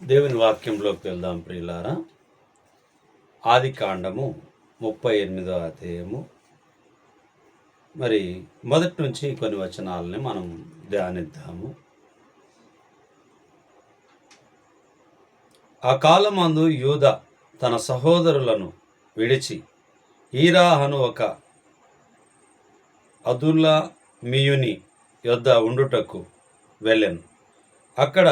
దేవుని వాక్యంలోకి వెళ్దాం ప్రియులారా. ఆది కాండము 38వ అధ్యాయము మరి మొదటి నుంచి కొన్ని వచనాలని మనం ధ్యానిద్దాము. ఆ కాలమందు యూదా తన సహోదరులను విడిచి ఈరాహను ఒక అదుల్లమీయుని యొద్ద ఉండుటకు వెళ్ళెను. అక్కడ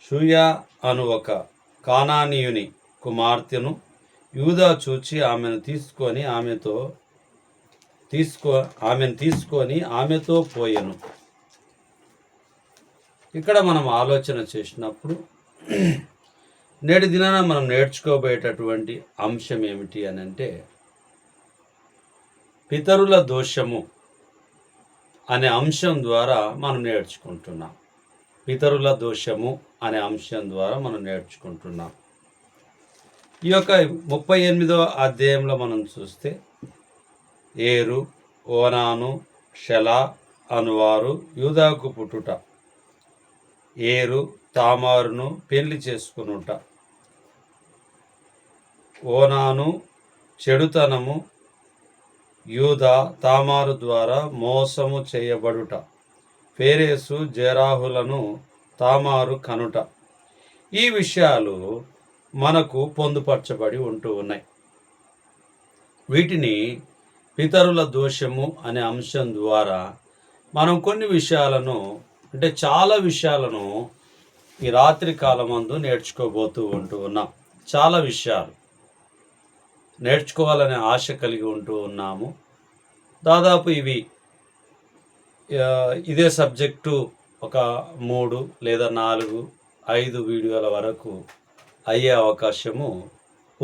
షూయా అను ఒక కానానీయుని కుమార్తెను యూదా చూచి ఆమెను తీసుకొని ఆమెతో పోయెను. ఇక్కడ మనం ఆలోచన చేసినప్పుడు నేటి దినాన మనం నేర్చుకోబోయేటటువంటి అంశం ఏమిటి అని అంటే, పితరుల దోషము అనే అంశం ద్వారా మనం నేర్చుకుంటున్నాం. పితరుల దోషము అనే అంశం ద్వారా మనం నేర్చుకుంటున్నాం. ఈ యొక్క 38వ అధ్యాయంలో మనం చూస్తే ఏరు, ఓనాను, షెలా అనువారు యూదాకు పుట్టుట, ఏరు తామారును పెళ్లి చేసుకునుట, ఓనాను చెడుతనము, యూదా తామారు ద్వారా మోసము చేయబడుట, ఫేరేసు జెరాహులను తామారు కనుట. ఈ విషయాలు మనకు పొందుపరచబడి ఉంటూ ఉన్నాయి. వీటిని పితరుల దోషము అనే అంశం ద్వారా మనం కొన్ని విషయాలను, అంటే చాలా విషయాలను ఈ రాత్రి కాలమందు నేర్చుకోబోతూ ఉన్నాం. చాలా విషయాలు నేర్చుకోవాలనే ఆశ కలిగి ఉంటూ ఉన్నాము. దాదాపు ఇదే సబ్జెక్టు ఒక 3 లేదా 4, 5 వీడియోల వరకు అయ్యే అవకాశము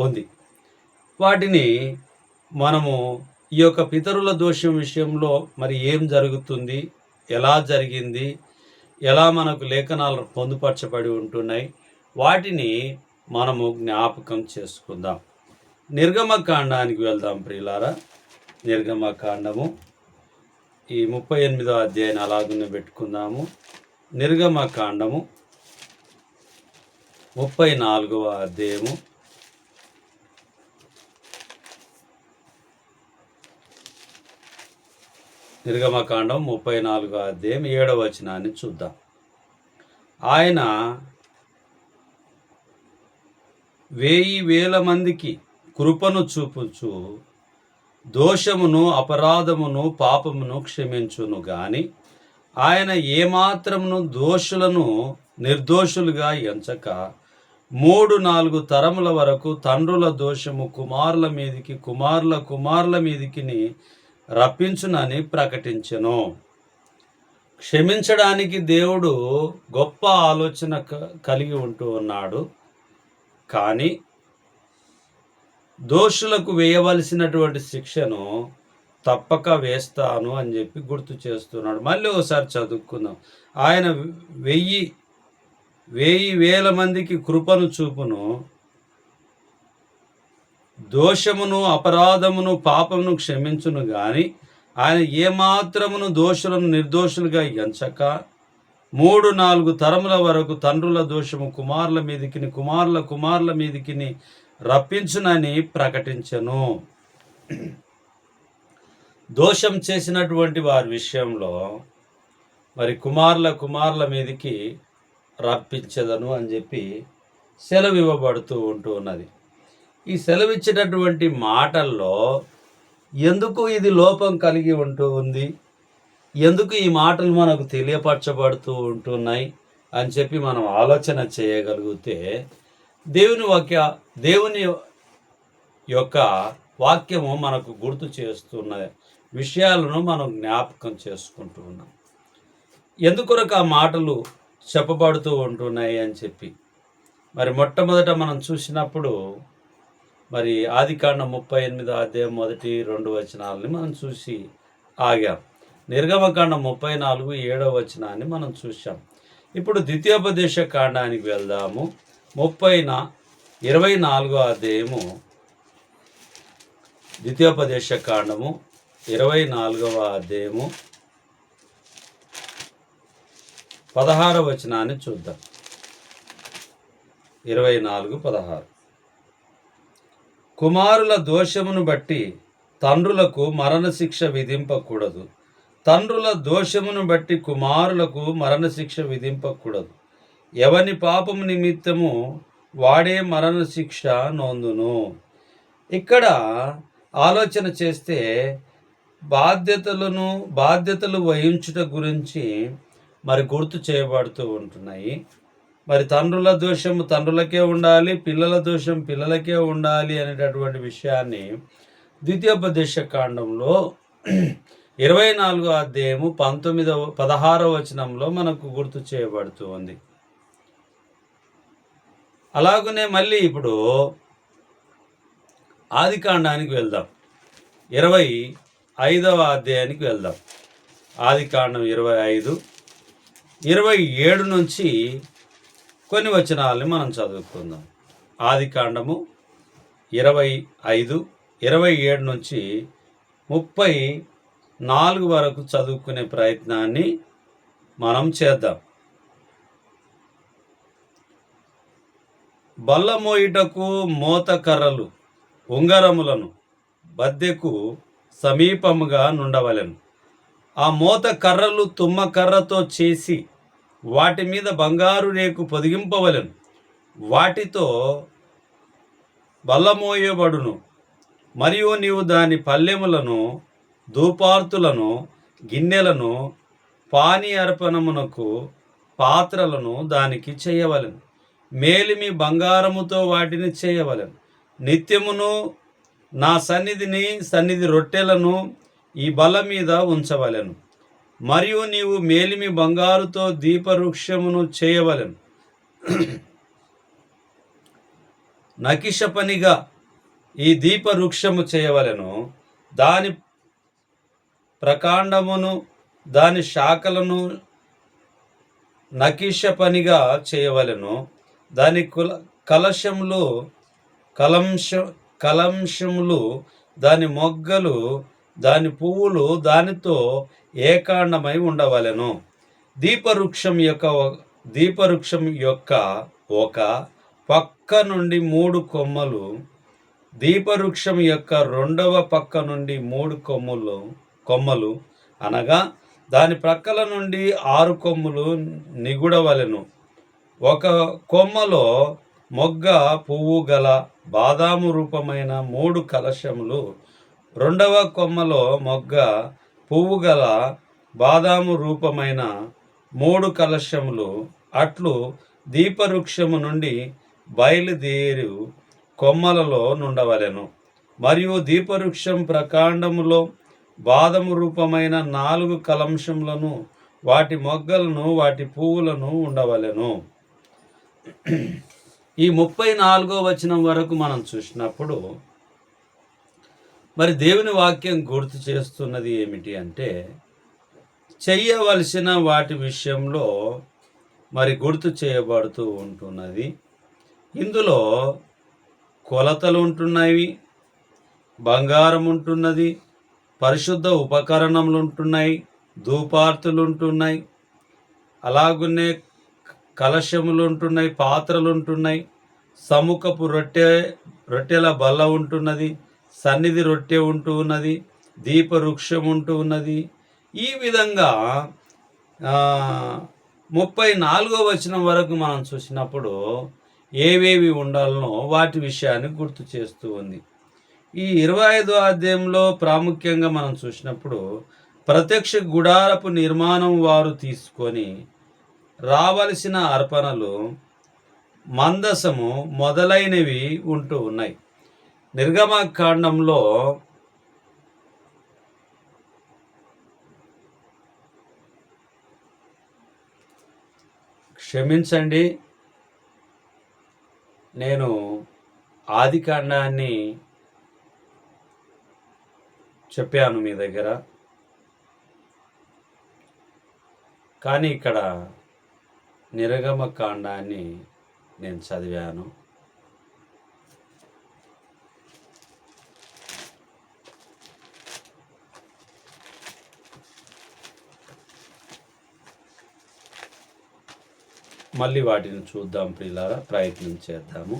ఉంది. వాటిని మనము ఈ యొక్క పితరుల దోషం విషయంలో మరి ఏం జరుగుతుంది, ఎలా జరిగింది, ఎలా మనకు లేఖనాలు పొందుపరచబడి ఉంటున్నాయి, వాటిని మనము జ్ఞాపకం చేసుకుందాం. నిర్గమకాండానికి వెళ్దాం ప్రియులారా. నిర్గమకాండము ఈ 38వ అధ్యాయాన్ని అలాగనే పెట్టుకుందాము. నిర్గమకాండము 34వ అధ్యాయము నిర్గమకాండం 34వ అధ్యాయం 7వ వచనాన్ని చూద్దాం. ఆయన 1000 మందికి కృపను చూపుచు దోషమును, అపరాధమును, పాపమును క్షమించును గాని ఆయన ఏమాత్రమును దోషులను నిర్దోషులుగా ఎంచక 3-4 తరముల వరకు తండ్రుల దోషము కుమారుల మీదికి, కుమారుల మీదికి రప్పించునని ప్రకటించెను. క్షమించడానికి దేవుడు గొప్ప ఆలోచన కలిగి ఉంటూ ఉన్నాడు. కానీ దోషులకు వేయవలసినటువంటి శిక్షను తప్పక వేస్తాను అని చెప్పి గుర్తు చేస్తున్నాడు. మళ్ళీ ఒకసారి చదువుకుందాం. ఆయన 1000 మందికి కృపను చూపును, దోషమును, అపరాధమును, పాపమును క్షమించును గాని ఆయన ఏమాత్రమును దోషులను నిర్దోషులుగా ఎంచక 3-4 తరముల వరకు తండ్రుల దోషము కుమారుల మీదికి రప్పించునని ప్రకటించెను. దోషం చేసినటువంటి వారి విషయంలో మరి కుమారుల మీదికి రప్పించదను అని చెప్పి సెలవు ఇవ్వబడుతూ ఉన్నది. ఈ సెలవిచ్చినటువంటి మాటల్లో ఎందుకు ఇది లోపం కలిగి ఉంది, ఎందుకు ఈ మాటలు మనకు తెలియపరచబడుతూ ఉంటున్నాయి అని చెప్పి మనం ఆలోచన చేయగలిగితే, దేవుని యొక్క వాక్యము మనకు గుర్తు చేస్తున్న విషయాలను మనం జ్ఞాపకం చేసుకుంటూ ఉన్నాం. ఎందుకొరకు ఆ మాటలు చెప్పబడుతూ ఉంటున్నాయి అని చెప్పి మరి మొట్టమొదట మనం చూసినప్పుడు మరి ఆదికాండం 38వ అధ్యాయం 1-2 వచనాలని మనం చూసి ఆగాం. నిర్గమకాండం 34 7వ వచనాన్ని మనం చూసాం. ఇప్పుడు ద్వితీయోపదేశ కాండానికి వెళ్దాము. 24వ అధ్యాయము ద్వితీయోపదేశ కాండము 24వ అధ్యాయము 16వ వచనాన్ని చూద్దాం. 24:16. కుమారుల దోషమును బట్టి తండ్రులకు మరణశిక్ష విధింపకూడదు. తండ్రుల దోషమును బట్టి కుమారులకు మరణశిక్ష విధింపకూడదు. ఎవని పాపము నిమిత్తము వాడే మరణశిక్ష నొందును. ఇక్కడ ఆలోచన చేస్తే బాధ్యతలు వహించుట గురించి మరి గుర్తు చేయబడుతూ ఉంటున్నాయి. మరి తండ్రుల దోషము తండ్రులకే ఉండాలి, పిల్లల దోషం పిల్లలకే ఉండాలి అనేటటువంటి విషయాన్ని ద్వితీయోపదేశ కాండంలో 24వ అధ్యాయము 16వ వచనంలో మనకు గుర్తు చేయబడుతూ ఉంది. అలాగనే మళ్ళీ ఇప్పుడు ఆది కాండానికి వెళ్దాం. 25వ అధ్యాయానికి వెళ్దాం. ఆది కాండం 25, 27 నుంచి కొన్ని వచనాలని మనం చదువుకుందాం. ఆది కాండము 25, 27 నుంచి 34 వరకు చదువుకునే ప్రయత్నాన్ని మనం చేద్దాం. బల్లమోయుటకు మోతకర్రలు ఉంగరములను బద్దెకు సమీపముగా నుండవలెను. ఆ మోత కర్రలు తుమ్మకర్రతో చేసి వాటి మీద బంగారు రేకు పొదిగింపవలెను. వాటితో బల్లమోయబడును. మరియు నీవు దాని పల్లెములను, ధూపార్తులను, గిన్నెలను, పాని అర్పణమునకు పాత్రలను దానికి చేయవలెను. మేలిమి బంగారముతో వాటిని చేయవలెను. నిత్యమును నా సన్నిధి రొట్టెలను ఈ బల్ల మీద ఉంచవలెను. మరియు నీవు మేలిమి బంగారుతో దీపవృక్షమును చేయవలెను. నకిష పనిగా ఈ దీపవృక్షము చేయవలెను. దాని ప్రకాండమును దాని శాఖలను నకిష పనిగా చేయవలెను. దాని కలంశములు దాని మొగ్గలు దాని పువ్వులు దానితో ఏకాండమై ఉండవలెను. దీపవృక్షం యొక్క ఒక పక్క నుండి 3 కొమ్మలు, దీపవృక్షం యొక్క రెండవ పక్క నుండి 3 కొమ్మలు అనగా దాని ప్రక్కల నుండి 6 కొమ్ములు నిగుడవలెను. ఒక కొమ్మలో మొగ్గ పువ్వు గల బాదాము రూపమైన 3 కలశములు, రెండవ కొమ్మలో మొగ్గ పువ్వు గల బాదాము రూపమైన 3 కలశములు అట్లు దీపవృక్షము నుండి బయలుదేరు కొమ్మలలో నుండవలెను. మరియు దీపవృక్షం ప్రకాండములో బాదము రూపమైన 4 కలంశములను, వాటి మొగ్గలను, వాటి పువ్వులను ఉండవలెను. ఈ 34వ వచనం వరకు మనం చూసినప్పుడు మరి దేవుని వాక్యం గుర్తు చేస్తున్నది ఏమిటి అంటే, చెయ్యవలసిన వాటి విషయంలో మరి గుర్తు చేయబడుతూ ఉంటున్నది. ఇందులో కొలతలు ఉంటున్నవి, బంగారం ఉంటున్నది, పరిశుద్ధ ఉపకరణములు ఉంటున్నాయి, ధూపార్తులు ఉంటున్నాయి, అలాగునే కలశములు ఉంటున్నాయి, పాత్రలు ఉంటున్నాయి, సముఖపు రొట్టెల బల్ల ఉంటున్నది, సన్నిధి రొట్టె ఉంటూ ఉన్నది, దీపవృక్షం ఉంటూ ఉన్నది. ఈ విధంగా 34వ వచనం వరకు మనం చూసినప్పుడు ఏవేవి ఉండాలనో వాటి విషయాన్ని గుర్తు చేస్తూ ఉంది. ఈ 25వ అధ్యాయంలో ప్రాముఖ్యంగా మనం చూసినప్పుడు ప్రత్యక్ష గుడారపు నిర్మాణం వారు తీసుకొని రావలసిన అర్పణలు, మందసము మొదలైనవి ఉంటూ ఉన్నాయి. నిర్గమకాండంలో క్షమించండి, నేను ఆది కాండాన్ని చెప్పాను మీ దగ్గర, కానీ ఇక్కడ నిర్గమకాండాన్ని నేను చదివాను. మళ్ళీ వాటిని చూద్దాం ప్రియులారా, ప్రయత్నం చేద్దాము.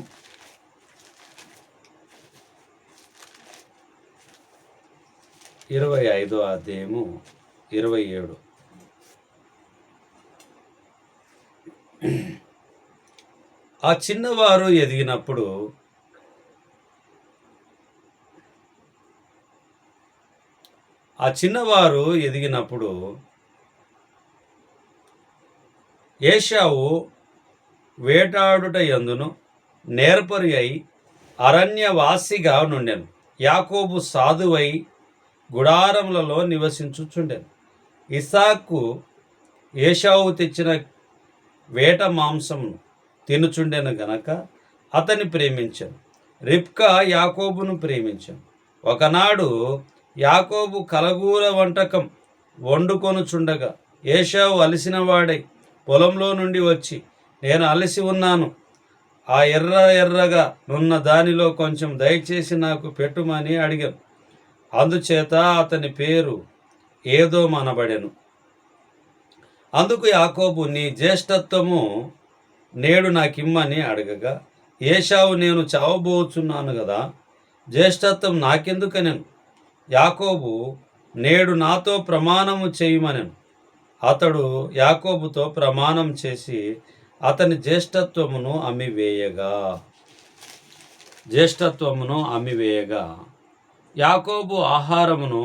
25వ అధ్యాయము 27. ఆ చిన్నవారు ఎదిగినప్పుడు ఏశావు వేటాడుట యందును నేర్పరి అయి అరణ్యవాసిగా నుండెను. యాకోబు సాధువై గుడారములలో నివసించుచుండెను. ఇస్సాకు ఏశావు తెచ్చిన వేట మాంసమును తినుచుండెను గనక అతని ప్రేమించెను. రిబ్కా యాకోబును ప్రేమించెను. ఒకనాడు యాకోబు కలగూర వంటకం వండుకొనుచుండగా ఏశావు అలసినవాడై పొలంలో నుండి వచ్చి, నేను అలసి ఉన్నాను, ఆ ఎర్రగా నున్న దానిలో కొంచెం దయచేసి నాకు పెట్టుమని అడిగాను. అందుచేత అతని పేరు ఏదోము అనబడెను. అందుకు యాకోబు, నీ జ్యేష్ఠత్వము నేడు నాకిమ్మని అడగగా ఏశావు, నేను చావబోచున్నాను కదా, జ్యేష్ఠత్వం నాకెందుకనెను. యాకోబు, నేడు నాతో ప్రమాణము చేయమనెను. అతడు యాకోబుతో ప్రమాణం చేసి అతని జ్యేష్ఠత్వమును అమ్మివేయగా యాకోబు ఆహారమును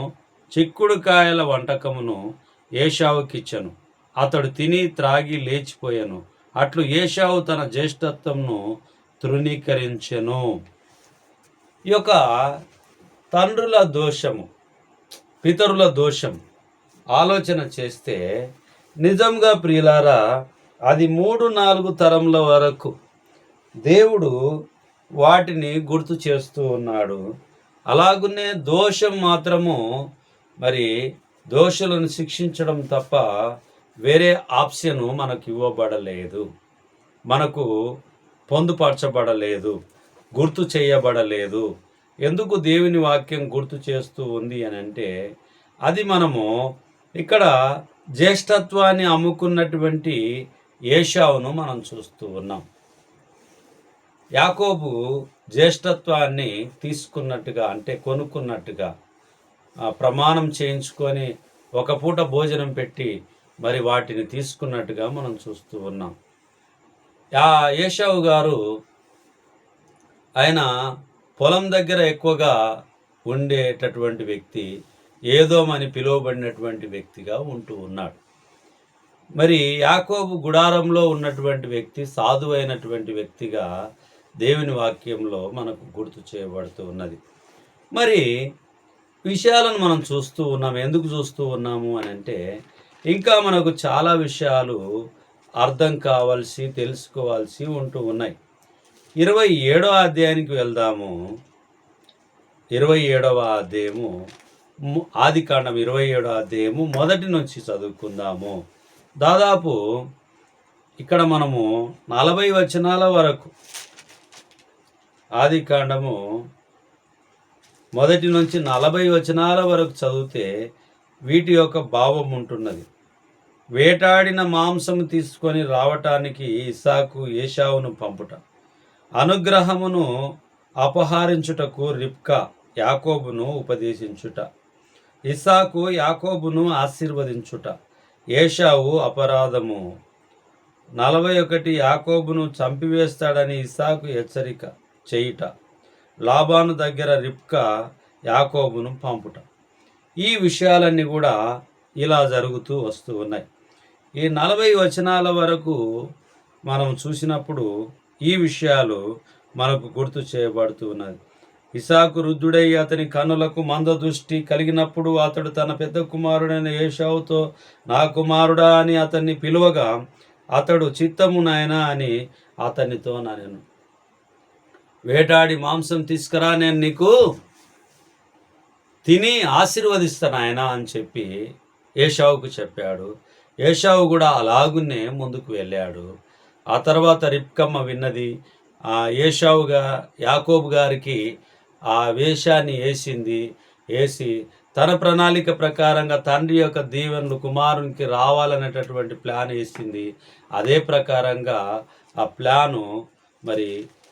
చిక్కుడుకాయల వంటకమును ఏశావుకిచ్చెను. అతడు తిని త్రాగి లేచిపోయాను. అట్లు ఏశావు తన జ్యేష్ఠత్వమును తృణీకరించెను. ఈ యొక్క తండ్రుల దోషము, పితరుల దోషం ఆలోచన చేస్తే నిజంగా ప్రియులారా, అది 3-4 తరముల వరకు దేవుడు వాటిని గుర్తు చేస్తూ ఉన్నాడు. అలాగునే దోషం మాత్రము మరి దోషులను శిక్షించడం తప్ప వేరే ఆప్షన్ మనకు ఇవ్వబడలేదు, మనకు పొందుపరచబడలేదు, గుర్తు చేయబడలేదు. ఎందుకు దేవుని వాక్యం గుర్తు చేస్తూ ఉంది అని అంటే, అది మనము ఇక్కడ జ్యేష్ఠత్వాన్ని అమ్ముకున్నటువంటి ఏశావును మనం చూస్తూ ఉన్నాం. యాకోబు జ్యేష్ఠత్వాన్ని తీసుకున్నట్టుగా, అంటే కొనుక్కున్నట్టుగా, ప్రమాణం చేయించుకొని ఒక పూట భోజనం పెట్టి మరి వాటిని తీసుకున్నట్టుగా మనం చూస్తూ ఉన్నాం. ఏశావు గారు ఆయన పొలం దగ్గర ఎక్కువగా ఉండేటటువంటి వ్యక్తి, ఏదోమని పిలువబడినటువంటి వ్యక్తిగా ఉంటూ ఉన్నాడు. మరి యాకోబు గుడారంలో ఉన్నటువంటి వ్యక్తి, సాధువైనటువంటి వ్యక్తిగా దేవుని వాక్యంలో మనకు గుర్తు చేయబడుతూ ఉన్నది. మరి విషయాలను మనం చూస్తూ ఉన్నాం. ఎందుకు చూస్తూ ఉన్నాము అని అంటే, ఇంకా మనకు చాలా విషయాలు అర్థం కావాల్సి, తెలుసుకోవాల్సి ఉంటూ ఉన్నాయి. 27వ అధ్యాయానికి వెళ్దాము. 27వ అధ్యాయము, ఆదికాండం 27వ అధ్యాయము 1 నుంచి చదువుకుందాము. దాదాపు ఇక్కడ మనము 40 వచనాల వరకు, ఆదికాండము 1 నుంచి 40 వచనాల వరకు చదివితే వీటి యొక్క భావం ఉంటున్నది. వేటాడిన మాంసము తీసుకొని రావటానికి ఇస్సాకు ఏశావును పంపుట, అనుగ్రహమును అపహరించుటకు రిబ్కా యాకోబును ఉపదేశించుట, ఇస్సాకు యాకోబును ఆశీర్వదించుట, ఏశావు అపరాధము, 41 యాకోబును చంపివేస్తాడని ఇస్సాకు హెచ్చరిక చేయుట, లాబాను దగ్గర రిబ్కా యాకోబును పంపుట. ఈ విషయాలన్నీ కూడా ఇలా జరుగుతూ వస్తూ ఉన్నాయి. ఈ 40 వచనాల వరకు మనం చూసినప్పుడు ఈ విషయాలు మనకు గుర్తు చేయబడుతూ ఉన్నది. ఇస్సాకు వృద్ధుడై అతని కన్నులకు మందదృష్టి కలిగినప్పుడు అతడు తన పెద్ద కుమారుడైన ఏశావుతో, నా కుమారుడా అని అతన్ని పిలువగా, అతడు చిత్తము నాయనా అని అతనితో నేను వేటాడి మాంసం తీసుకురా, నేను నీకు తిని ఆశీర్వదిస్తాను ఆయన అని చెప్పి ఏశావుకు చెప్పాడు. ఏశావు కూడా అలాగునే ముందుకు వెళ్ళాడు. ఆ తర్వాత రిబ్కమ్మ విన్నది. ఏశావుగా యాకోబు గారికి ఆ వేషాన్ని వేసి తన ప్రణాళిక ప్రకారంగా తండ్రి యొక్క దీవెనలు కుమారునికి రావాలనేటటువంటి ప్లాన్ వేసింది. అదే ప్రకారంగా ఆ ప్లాను మరి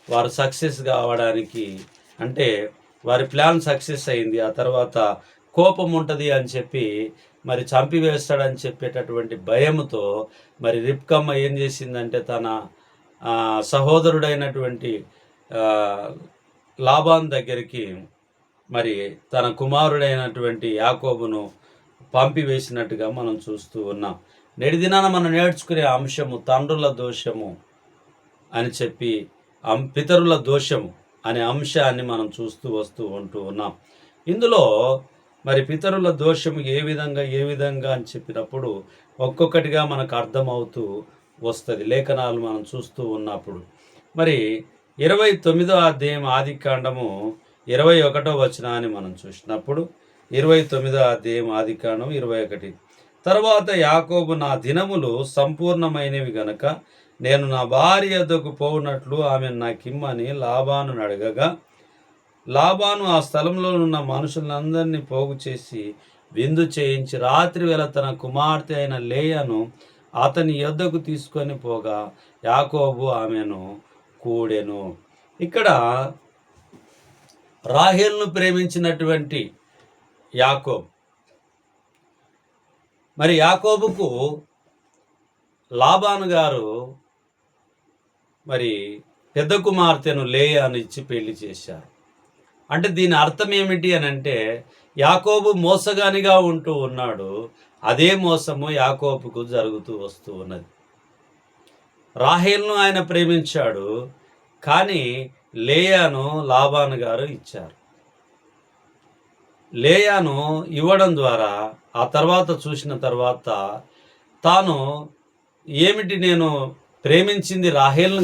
వారు సక్సెస్ కావడానికి, అంటే వారి ప్లాన్ సక్సెస్ అయింది. ఆ తర్వాత కోపం ఉంటుంది అని చెప్పి మరి చంపివేస్తాడని చెప్పేటటువంటి భయంతో మరి రిబ్కమ్మ ఏం చేసిందంటే తన సహోదరుడైనటువంటి లాబాన్ దగ్గరికి మరి తన కుమారుడైనటువంటి యాకోబును పంపివేసినట్టుగా మనం చూస్తూ ఉన్నాం. నేటి దినాన మనం నేర్చుకునే అంశము తండ్రుల దోషము అని చెప్పి పితరుల దోషము అనే అంశాన్ని మనం చూస్తూ ఉంటూ ఉన్నాం. ఇందులో మరి పితరుల దోషము ఏ విధంగా అని చెప్పినప్పుడు ఒక్కొక్కటిగా మనకు అర్థమవుతూ వస్తుంది లేఖనాలు మనం చూస్తూ ఉన్నప్పుడు. మరి 29వ అధ్యాయం ఆదికాండము 21వ వచనాన్ని మనం చూసినప్పుడు 29వ అధ్యాయం ఆదికాండం 21. తర్వాత యాకోబు, నా దినములు సంపూర్ణమైనవి గనక నేను నా భార్య యొద్దకు పోవునట్లు ఆమె నాకిమ్మని లాబాను అడగగా, లాబాను ఆ స్థలంలో ఉన్న మనుషులందరినీ పోగు చేసి విందు చేయించి రాత్రి వేళ తన కుమార్తె అయిన లేయను అతని యొద్దకు తీసుకొని పోగా యాకోబు ఆమెను కూడెను. ఇక్కడ రాహేలును ప్రేమించినటువంటి యాకోబు, మరి యాకోబుకు లాబాను గారు మరి పెద్ద కుమార్తెను లేయాను ఇచ్చి పెళ్లి చేశారు. అంటే దీని అర్థం ఏమిటి అని అంటే, యాకోబు మోసగానిగా ఉంటూ ఉన్నాడు, అదే మోసము యాకోబుకు జరుగుతూ వస్తూ ఉన్నది. రాహేలును ఆయన ప్రేమించాడు, కానీ లేయాను లాబాను గారు ఇచ్చారు. లేయాను ఇవ్వడం ద్వారా ఆ తర్వాత చూసిన తర్వాత తాను ఏమిటి, నేను ప్రేమించింది రాహేలును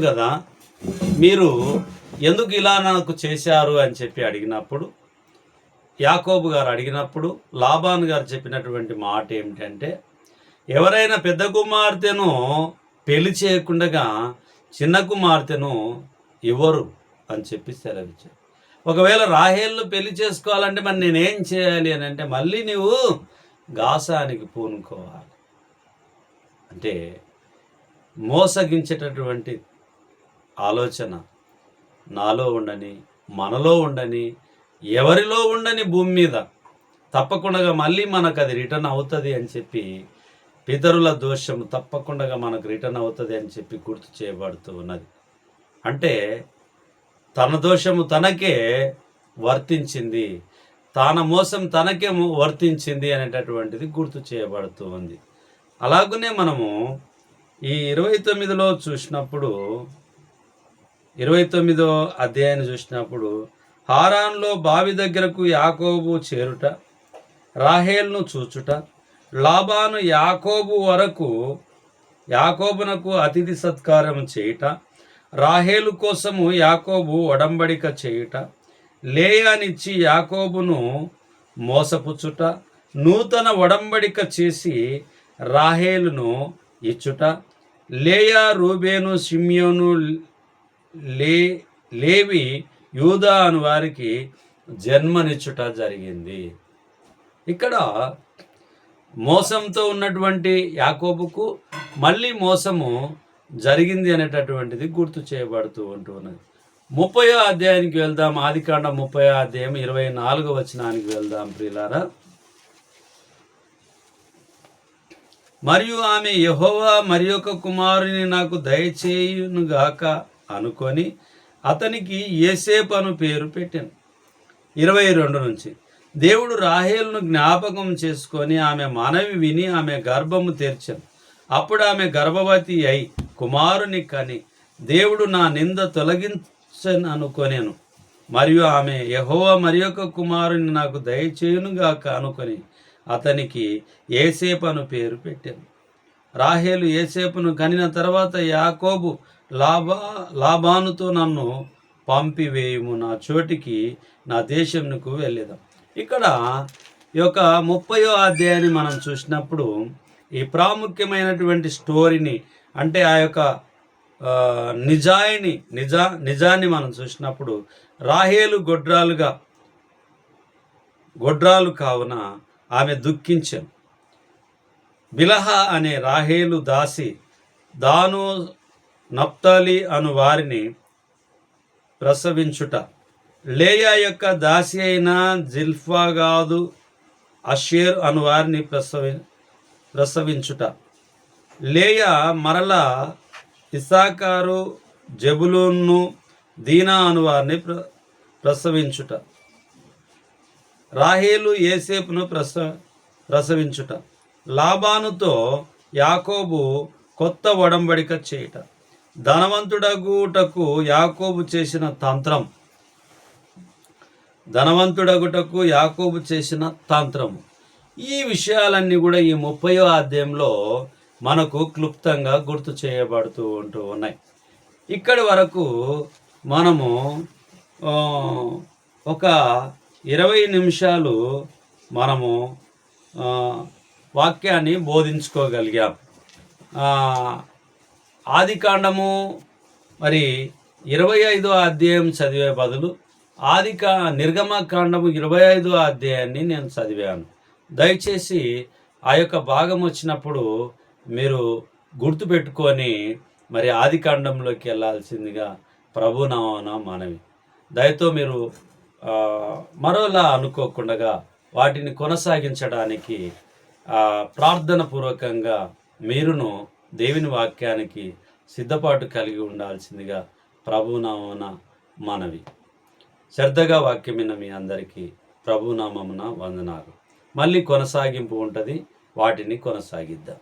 కదా, మీరు ఎందుకు ఇలా నాకు చేశారు అని చెప్పి అడిగినప్పుడు, యాకోబు గారు అడిగినప్పుడు లాబాను గారు చెప్పినటువంటి మాట ఏమిటంటే, ఎవరైనా పెద్ద కుమార్తెను పెళ్లి చేయకుండా చిన్న కుమార్తెను ఇవ్వరు అని చెప్పి సెలవిచ్చారు. ఒకవేళ రాహేలును పెళ్లి చేసుకోవాలంటే మరి నేనేం చేయాలి అని అంటే, మళ్ళీ నువ్వు గాసానికి పూనుకోవాలి. అంటే మోసగించేటటువంటి ఆలోచన నాలో ఉండని, మనలో ఉండని, ఎవరిలో ఉండని భూమి మీద తప్పకుండా మళ్ళీ మనకు అది రిటర్న్ అవుతుంది అని చెప్పి, పితరుల దోషం తప్పకుండా మనకు రిటర్న్ అవుతుంది అని చెప్పి గుర్తు చేయబడుతూ ఉన్నది. అంటే తన దోషము తనకే వర్తించింది, తన మోసం తనకే వర్తించింది అనేటటువంటిది గుర్తు చేయబడుతూ ఉంది. అలాగనే మనము ఈ 29లో చూసినప్పుడు, 29వ అధ్యాయాన్ని చూసినప్పుడు, హారాన్లో బావి దగ్గరకు యాకోబు చేరుట, రాహేలును చూచుట, లాబాను యాకోబునకు అతిథి సత్కారం చేయుట, రాహేలు కోసము యాకోబు ఒడంబడిక చేయుట, లేయానిచ్చి యాకోబును మోసపుచ్చుట, నూతన ఒడంబడిక చేసి రాహేలును ఇచ్చుట, లేయా, రూబేను, షిమ్యోను, లేవి, యూదా అను వారికి జన్మనిచ్చుట జరిగింది. ఇక్కడ మోసంతో ఉన్నటువంటి యాకోబుకు మళ్ళీ మోసము జరిగింది అనేటటువంటిది గుర్తు చేయబడుతూ ఉంటున్నది. 30వ అధ్యాయానికి వెళ్దాం. ఆదికాండం 30వ అధ్యాయం 24వ వచనానికి వెళ్దాం ప్రియులారా. మరియు ఆమె, యెహోవా మరి ఒక కుమారుని నాకు దయచేయునుగాక అనుకొని అతనికి యోసేపు అను పేరు పెట్టాను. 22 నుంచి, దేవుడు రాహేలును జ్ఞాపకం చేసుకొని ఆమె మనవి విని ఆమె గర్భము తెరిచాను. అప్పుడు ఆమె గర్భవతి అయి కుమారుని కని దేవుడు నా నింద తొలగించను అనుకొనేను. మరియు ఆమె, యెహోవా మరి ఒక కుమారుని నాకు దయచేయునుగాక అనుకొని అతనికి యోసేపు అను పేరు పెట్టాను. రాహేలు యోసేపును కనిన తర్వాత, యాకోబు లాబానుతో నన్ను పంపివేయుము, నా చోటికి నా దేశంకు వెళ్ళేదాం. ఇక్కడ ఈ యొక్క 30వ అధ్యాయాన్ని మనం చూసినప్పుడు ఈ ప్రాముఖ్యమైనటువంటి స్టోరీని, అంటే ఆ యొక్క నిజాన్ని మనం చూసినప్పుడు రాహేలు గొడ్రాలు కావున ఆమె దుఃఖించెను. బిలహ అనే రాహేలు దాసి దాను నప్తాలి అను వారిని ప్రసవించుట, లేయా యొక్క దాసి అయిన జిల్ఫాగాదు అషేర్ అను వారిని ప్రసవించుట, లేయా మరలా ఇస్సాకారు జెబులూను దీనా అను వారిని ప్రసవించుట, రాహేలు యోసేపును ప్రసవించుట, లాబానుతో యాకోబు కొత్త ఒడంబడిక చేయుట, ధనవంతుడగుటకు యాకోబు చేసిన తంత్రము. ఈ విషయాలన్నీ కూడా ఈ 30వ అధ్యాయంలో మనకు క్లుప్తంగా గుర్తు చేయబడుతూ ఉన్నాయి. ఇక్కడి వరకు మనము ఒక 20 నిమిషాలు మనము వాక్యాన్ని బోధించుకోగలిగాం. ఆదికాండము మరి 25వ అధ్యాయం చదివే బదులు నిర్గమకాండము 25వ అధ్యాయాన్ని నేను చదివాను. దయచేసి ఆ యొక్క భాగం వచ్చినప్పుడు మీరు గుర్తుపెట్టుకొని మరి ఆదికాండంలోకి వెళ్ళాల్సిందిగా ప్రభునామమున మనవి. దయతో మీరు మరోలా అనుకోకుండా వాటిని కొనసాగించడానికి ప్రార్థన పూర్వకంగా మీరును దేవుని వాక్యానికి సిద్ధపాటు కలిగి ఉండాల్సిందిగా ప్రభునామమున మనవి. శ్రద్ధగా వాక్యమైన మీ అందరికీ ప్రభునామమున వందనాలు. మళ్ళీ కొనసాగింపు ఉంటుంది, వాటిని కొనసాగిద్దాం.